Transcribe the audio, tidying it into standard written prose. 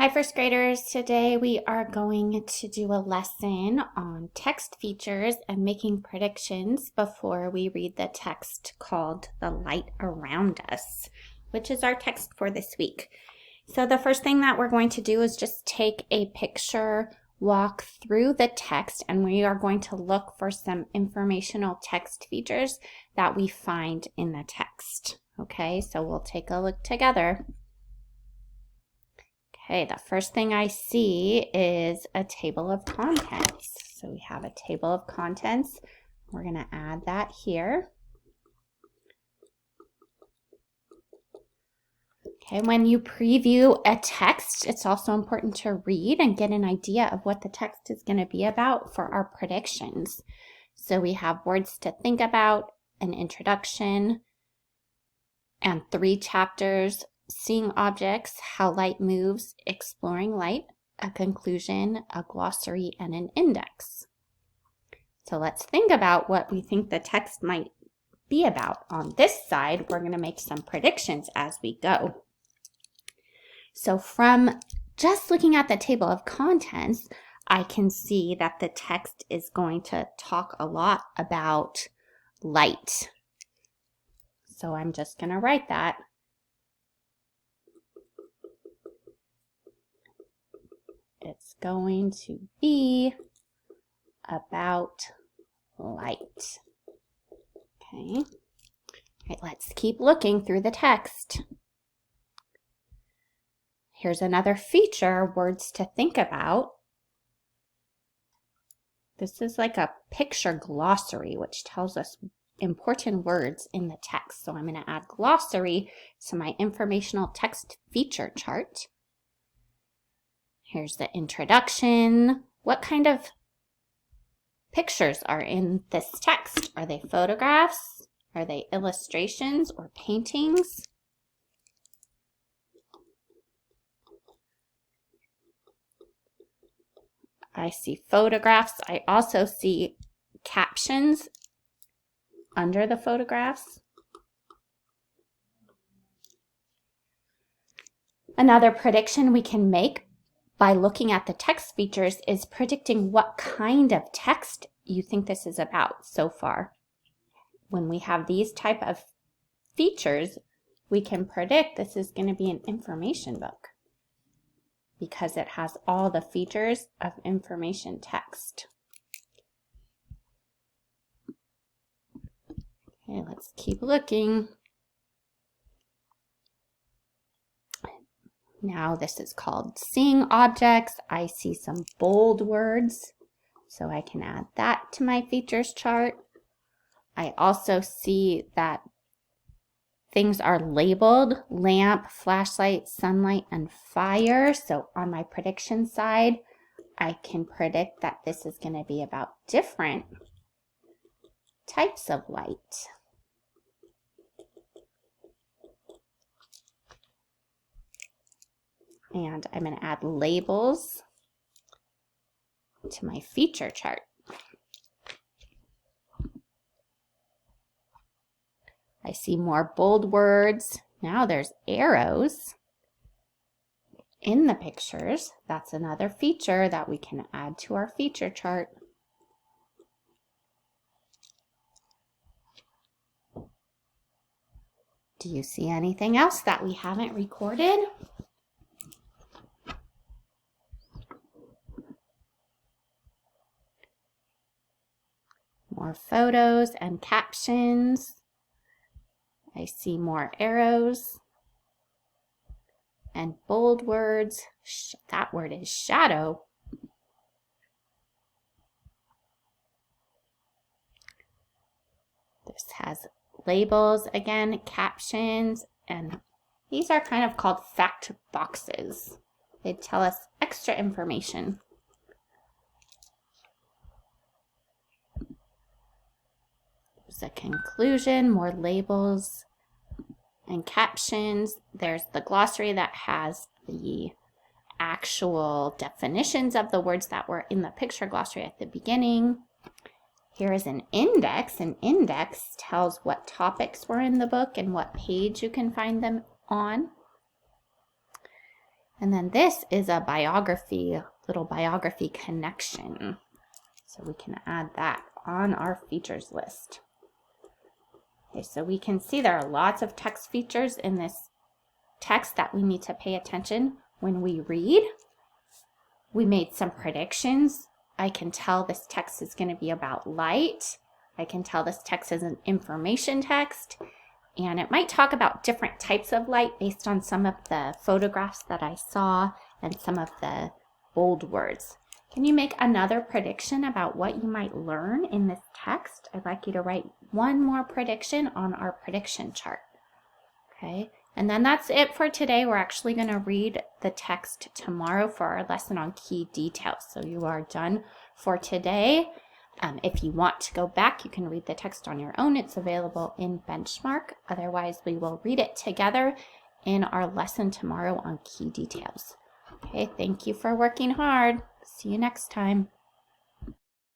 Hi, first graders. Today we are going to do a lesson on text features and making predictions before we read the text called The Light Around Us, which is our text for this week. So the first thing that we're going to do is just take a picture, walk through the text, and we are going to look for some informational text features that we find in the text. Okay, so we'll take a look together. Okay, the first thing I see is a table of contents. So we have a table of contents. We're going to add that here. Okay, when you preview a text, it's also important to read and get an idea of what the text is going to be about for our predictions. So we have words to think about, an introduction, and 3 chapters. Seeing objects, how light moves, exploring light, a conclusion, a glossary, and an index. So let's think about what we think the text might be about. On this side, we're going to make some predictions as we go. So from just looking at the table of contents, I can see that the text is going to talk a lot about light. So I'm just going to write that. It's going to be about light. Okay. All right, let's keep looking through the text. Here's another feature, words to think about. This is like a picture glossary, which tells us important words in the text. So I'm going to add glossary to my informational text feature chart. Here's the introduction. What kind of pictures are in this text? Are they photographs? Are they illustrations or paintings? I see photographs. I also see captions under the photographs. Another prediction we can make by looking at the text features is predicting what kind of text you think this is about so far. When we have these type of features, we can predict this is going to be an information book because it has all the features of information text. Okay, let's keep looking. Now this is called seeing objects. I see some bold words, so I can add that to my features chart. I also see that things are labeled: lamp, flashlight, sunlight, and fire. So on my prediction side, I can predict that this is going to be about different types of light. And I'm going to add labels to my feature chart. I see more bold words. Now there's arrows in the pictures. That's another feature that we can add to our feature chart. Do you see anything else that we haven't recorded? More photos and captions. I see more arrows and bold words. That word is shadow. This has labels again, captions, and these are kind of called fact boxes. They tell us extra information. There's a conclusion, more labels and captions. There's the glossary that has the actual definitions of the words that were in the picture glossary at the beginning. Here is an index. An index tells what topics were in the book and what page you can find them on. And then this is a biography, little biography connection. So we can add that on our features list. Okay, so we can see there are lots of text features in this text that we need to pay attention when we read. We made some predictions. I can tell this text is going to be about light. I can tell this text is an information text. And it might talk about different types of light based on some of the photographs that I saw and some of the bold words. Can you make another prediction about what you might learn in this text? I'd like you to write one more prediction on our prediction chart. Okay, and then that's it for today. We're actually going to read the text tomorrow for our lesson on key details. So you are done for today. If you want to go back, you can read the text on your own. It's available in Benchmark. Otherwise, we will read it together in our lesson tomorrow on key details. Okay, thank you for working hard. See you next time.